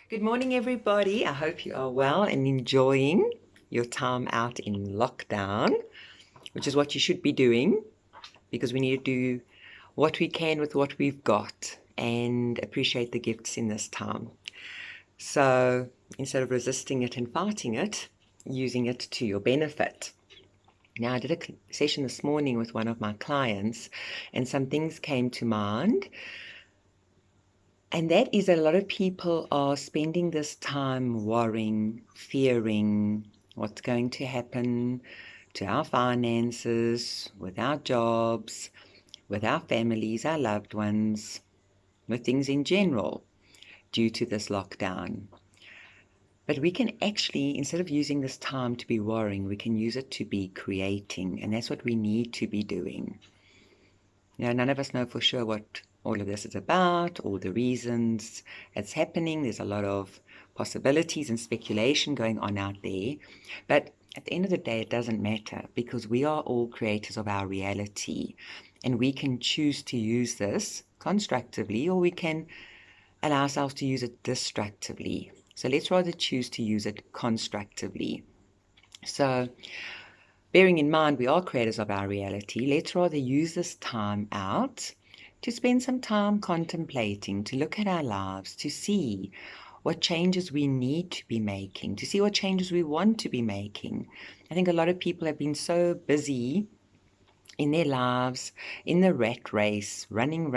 Good morning, everybody. I hope you are well and enjoying your time out in lockdown, which is what you should be doing because we need to do what we can with what we've got and appreciate the gifts in this time. So instead of resisting it and fighting it, using it to your benefit. Now, I did a session this morning with one of my clients, and some things came to mind. And that is that a lot of people are spending this time worrying, fearing what's going to happen to our finances, with our jobs, with our families, our loved ones, with things in general due to this lockdown. But we can actually, instead of using this time to be worrying, we can use it to be creating. And that's what we need to be doing. Now, none of us know for sure what all of this is about, all the reasons it's happening. There's a lot of possibilities and speculation going on out there. But at the end of the day, it doesn't matter because we are all creators of our reality. And we can choose to use this constructively, or we can allow ourselves to use it destructively. So let's rather choose to use it constructively. So bearing in mind we are creators of our reality, let's rather use this time out to spend some time contemplating, to look at our lives, to see what changes we need to be making, to see what changes we want to be making. I think a lot of people have been so busy in their lives, in the rat race, running,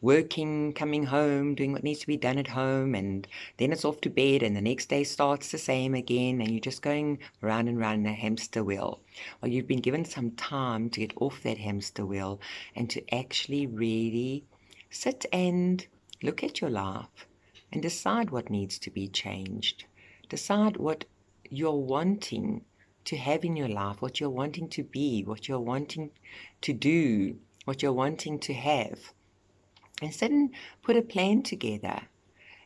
working, coming home, doing what needs to be done at home, and then it's off to bed, and the next day starts the same again, and you're just going round and round in a hamster wheel. Well, you've been given some time to get off that hamster wheel and to actually really sit and look at your life and decide what needs to be changed. Decide what you're wanting to have in your life, what you're wanting to be, what you're wanting to do, what you're wanting to have. And sit and put a plan together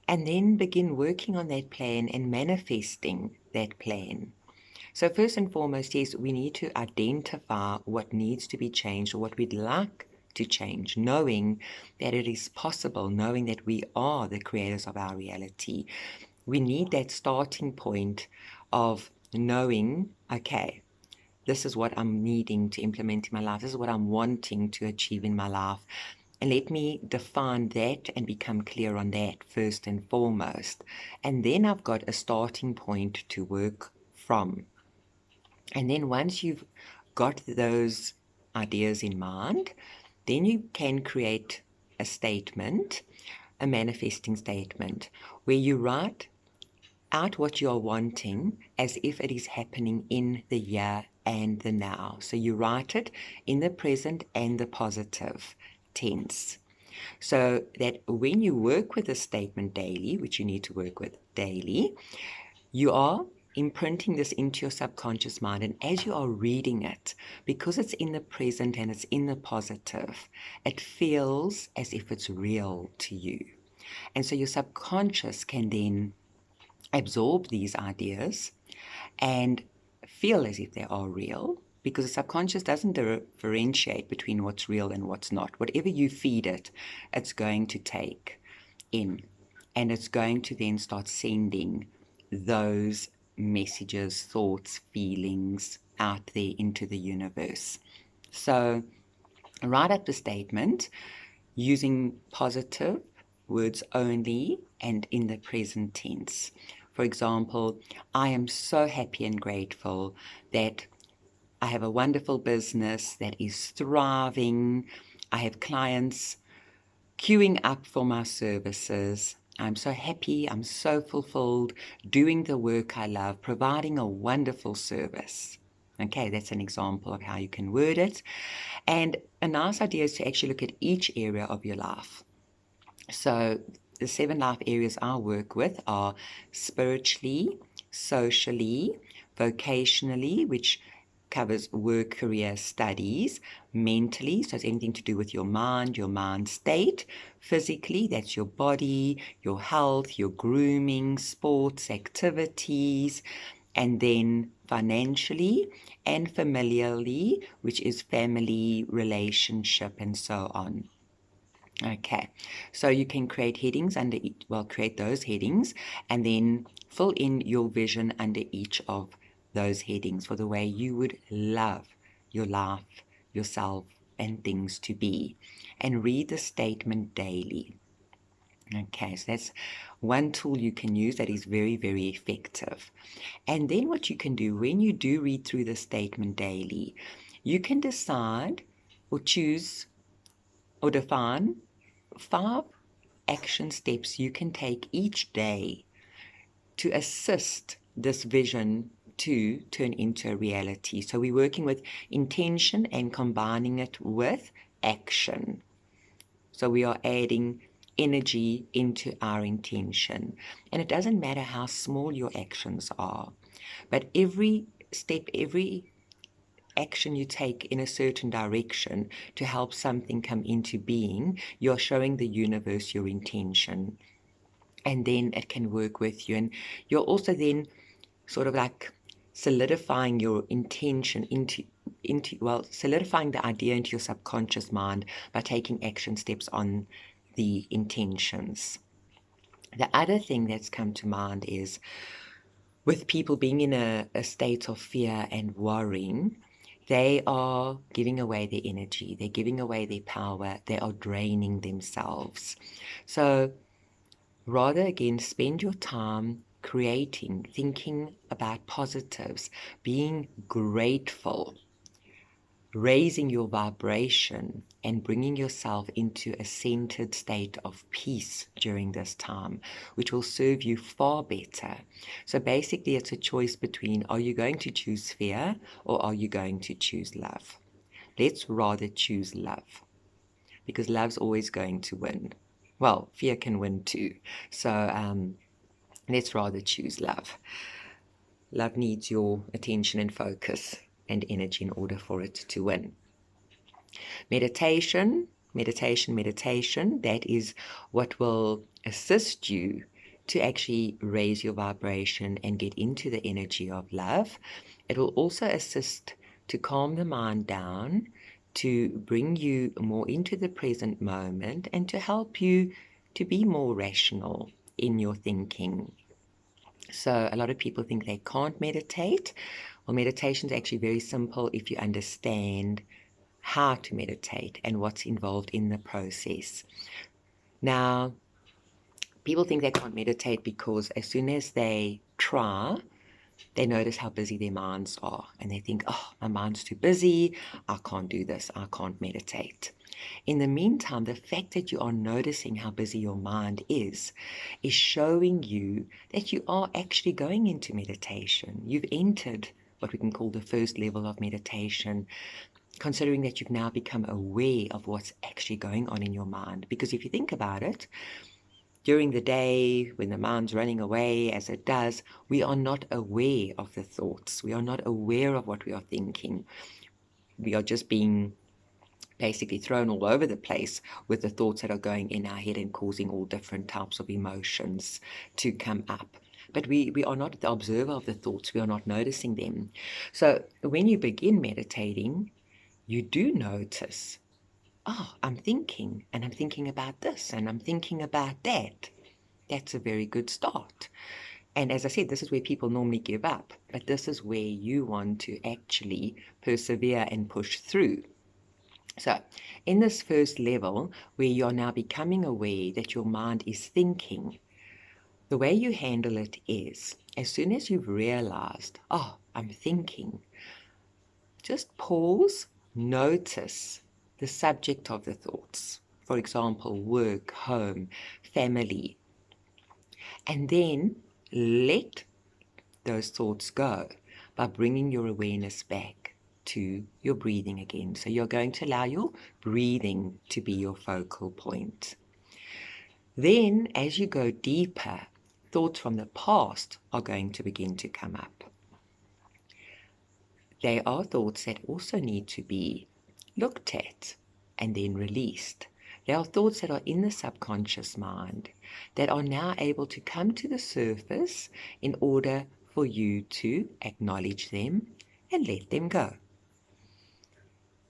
and then begin working on that plan and manifesting that plan. So first and foremost, yes, we need to identify what needs to be changed or what we'd like to change, knowing that it is possible, knowing that we are the creators of our reality. We need that starting point of knowing, okay, this is what I'm needing to implement in my life. This is what I'm wanting to achieve in my life. And let me define that and become clear on that first and foremost. And then I've got a starting point to work from. And then once you've got those ideas in mind, then you can create a statement, a manifesting statement, where you write out what you're wanting as if it is happening in the here and the now. So you write it in the present and the positive tense. So that when you work with a statement daily, which you need to work with daily, you are imprinting this into your subconscious mind. And as you are reading it, because it's in the present and it's in the positive, it feels as if it's real to you. And so your subconscious can then absorb these ideas and feel as if they are real, because the subconscious doesn't differentiate between what's real and what's not. Whatever you feed it, it's going to take in, and it's going to then start sending those messages, thoughts, feelings out there into the universe. So write up the statement using positive words only and in the present tense. For example, I am so happy and grateful that I have a wonderful business that is thriving. I have clients queuing up for my services. I'm so happy, I'm so fulfilled, doing the work I love, providing a wonderful service. Okay, that's an example of how you can word it. And a nice idea is to actually look at each area of your life. So the 7 life areas I work with are spiritually, socially, vocationally, which covers work, career, studies, mentally, so it's anything to do with your mind state, physically, that's your body, your health, your grooming, sports, activities, and then financially and familially, which is family, relationship, and so on. Okay, so you can create headings under each, well, create those headings and then fill in your vision under each of those headings for the way you would love your life, yourself, and things to be. And read the statement daily. Okay, so that's one tool you can use that is very, very effective. And then what you can do when you do read through the statement daily, you can decide or choose or define 5 action steps you can take each day to assist this vision to turn into a reality. So we're working with intention and combining it with action. So we are adding energy into our intention. And it doesn't matter how small your actions are, but every step, every action you take in a certain direction to help something come into being, you're showing the universe your intention. And then it can work with you. And you're also then sort of like solidifying your intention into solidifying the idea into your subconscious mind by taking action steps on the intentions. The other thing that's come to mind is with people being in a state of fear and worrying, they are giving away their energy, they're giving away their power, they are draining themselves. So rather, again, spend your time creating, thinking about positives, being grateful, raising your vibration, and bringing yourself into a centered state of peace during this time, which will serve you far better. So basically, it's a choice between, are you going to choose fear or are you going to choose love? Let's rather choose love, because love's always going to win. Well, fear can win too. So let's rather choose love. Love needs your attention and focus and energy in order for it to win. Meditation, meditation, meditation, that is what will assist you to actually raise your vibration and get into the energy of love. It will also assist to calm the mind down, to bring you more into the present moment, and to help you to be more rational in your thinking. So a lot of people think they can't meditate. Well, meditation is actually very simple if you understand how to meditate and what's involved in the process. Now, people think they can't meditate because as soon as they try, they notice how busy their minds are. And they think, oh, my mind's too busy. I can't do this. I can't meditate. In the meantime, the fact that you are noticing how busy your mind is showing you that you are actually going into meditation. You've entered what we can call the first level of meditation, considering that you've now become aware of what's actually going on in your mind. Because if you think about it, during the day, when the mind's running away, as it does, we are not aware of the thoughts. We are not aware of what we are thinking. We are just being basically thrown all over the place with the thoughts that are going in our head and causing all different types of emotions to come up. But we are not the observer of the thoughts. We are not noticing them. So when you begin meditating, you do notice, oh, I'm thinking, and I'm thinking about this, and I'm thinking about that. That's a very good start. And as I said, this is where people normally give up, but this is where you want to actually persevere and push through. So in this first level, where you're now becoming aware that your mind is thinking, the way you handle it is, as soon as you've realized, oh, I'm thinking, just pause, notice the subject of the thoughts. For example, work, home, family. And then let those thoughts go by bringing your awareness back to your breathing again. So you're going to allow your breathing to be your focal point. Then, as you go deeper, thoughts from the past are going to begin to come up. They are thoughts that also need to be looked at and then released. There are thoughts that are in the subconscious mind that are now able to come to the surface in order for you to acknowledge them and let them go.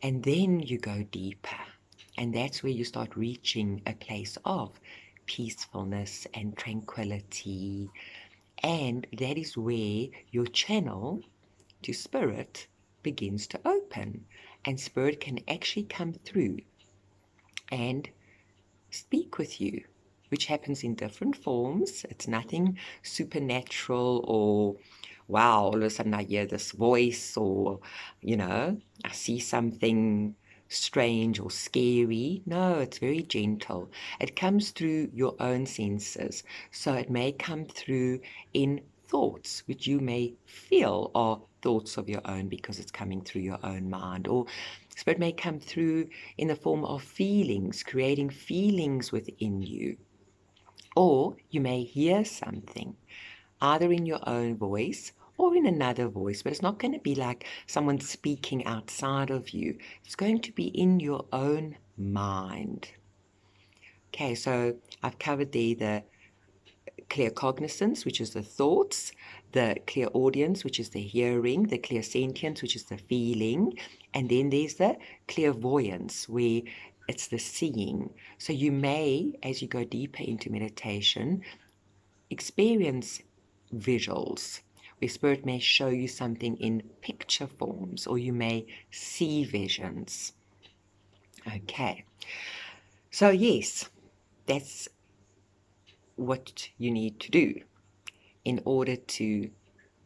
And then you go deeper And that's where you start reaching a place of peacefulness and tranquility. And that is where your channel to spirit begins to open. And spirit can actually come through and speak with you, which happens in different forms. It's nothing supernatural or, wow, all of a sudden I hear this voice, or, I see something strange or scary. No, it's very gentle. It comes through your own senses. So it may come through in thoughts, which you may feel are thoughts of your own because it's coming through your own mind, or spirit may come through in the form of feelings, creating feelings within you. Or you may hear something, either in your own voice or in another voice, but it's not going to be like someone speaking outside of you. It's going to be in your own mind. Okay, so I've covered there the clear cognizance, which is the thoughts, the clear audience, which is the hearing, the clear sentience, which is the feeling, and then there's the clairvoyance, where it's the seeing. So you may, as you go deeper into meditation, experience visuals, where spirit may show you something in picture forms, or you may see visions. Okay, so yes, that's what you need to do in order to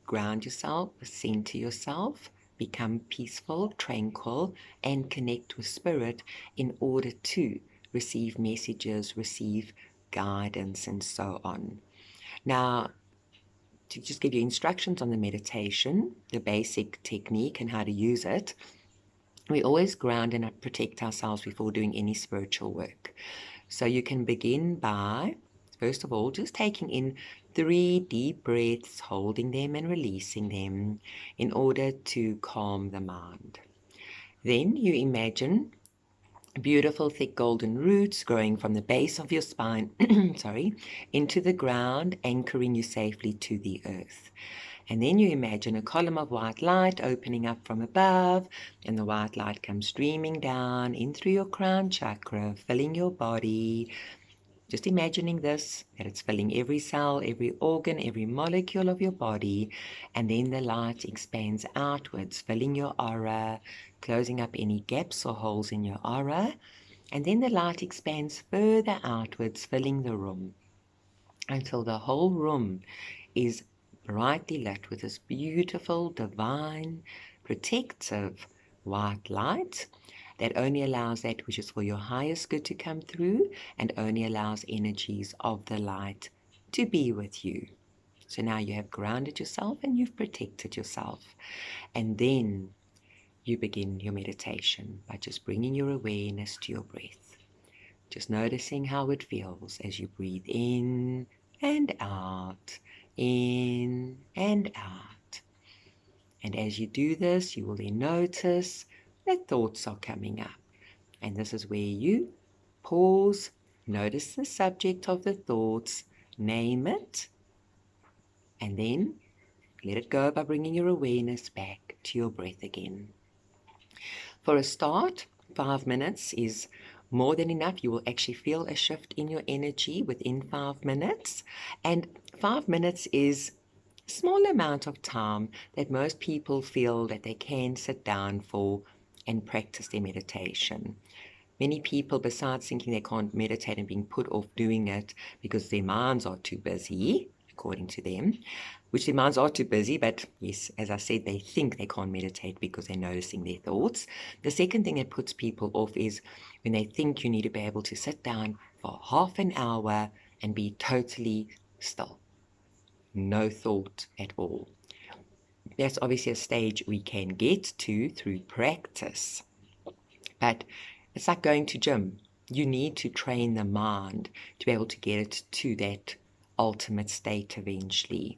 ground yourself, center yourself, become peaceful, tranquil, and connect with spirit in order to receive messages, receive guidance, and so on. Now, to just give you instructions on the meditation, the basic technique and how to use it, we always ground and protect ourselves before doing any spiritual work. So you can begin by, first of all, just taking in 3 deep breaths, holding them and releasing them in order to calm the mind. Then you imagine beautiful thick golden roots growing from the base of your spine, into the ground, anchoring you safely to the earth. And then you imagine a column of white light opening up from above, and the white light comes streaming down in through your crown chakra, filling your body. Just imagining this, that it's filling every cell, every organ, every molecule of your body, and then the light expands outwards, filling your aura, closing up any gaps or holes in your aura, and then the light expands further outwards, filling the room, until the whole room is brightly lit with this beautiful, divine, protective white light that only allows that which is for your highest good to come through, and only allows energies of the light to be with you. So now you have grounded yourself and you've protected yourself. And then you begin your meditation by just bringing your awareness to your breath. Just noticing how it feels as you breathe in and out, in and out. And as you do this, you will then notice that thoughts are coming up. And this is where you pause, notice the subject of the thoughts, name it, and then let it go by bringing your awareness back to your breath again. For a start, 5 minutes is more than enough. You will actually feel a shift in your energy within 5 minutes. And 5 minutes is a small amount of time that most people feel that they can sit down for and practice their meditation. Many people, besides thinking they can't meditate and being put off doing it because their minds are too busy, according to them, which their minds are too busy, but yes, as I said, they think they can't meditate because they're noticing their thoughts. The second thing that puts people off is when they think you need to be able to sit down for half an hour and be totally still. No thought at all. That's obviously a stage we can get to through practice. But it's like going to gym. You need to train the mind to be able to get it to that ultimate state eventually.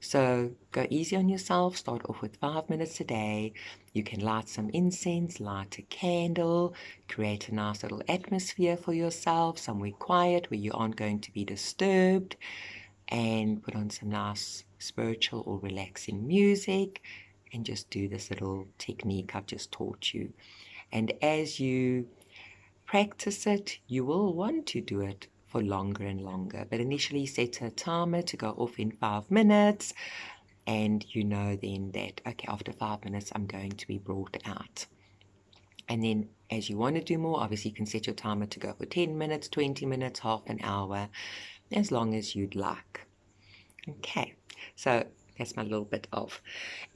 So go easy on yourself. Start off with 5 minutes a day. You can light some incense, light a candle, create a nice little atmosphere for yourself, somewhere quiet where you aren't going to be disturbed, and put on some nice spiritual or relaxing music, and just do this little technique I've just taught you. And as you practice it, you will want to do it for longer and longer. But initially set a timer to go off in 5 minutes, and you know then that, okay, after 5 minutes, I'm going to be brought out. And then as you want to do more, obviously you can set your timer to go for 10 minutes, 20 minutes, half an hour, as long as you'd like. Okay, so that's my little bit of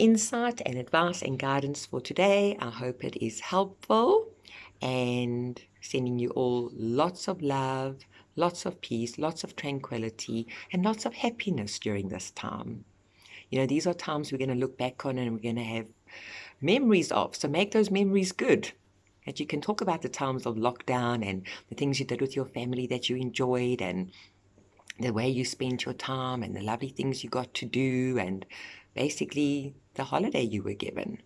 insight and advice and guidance for today. I hope it is helpful, and sending you all lots of love, lots of peace, lots of tranquility, and lots of happiness during this time. You know, these are times we're going to look back on and we're going to have memories of. So make those memories good. That you can talk about the times of lockdown and the things you did with your family that you enjoyed, and the way you spent your time, and the lovely things you got to do, and basically the holiday you were given.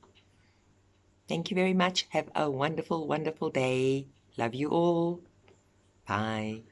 Thank you very much. Have a wonderful, wonderful day. Love you all. Bye.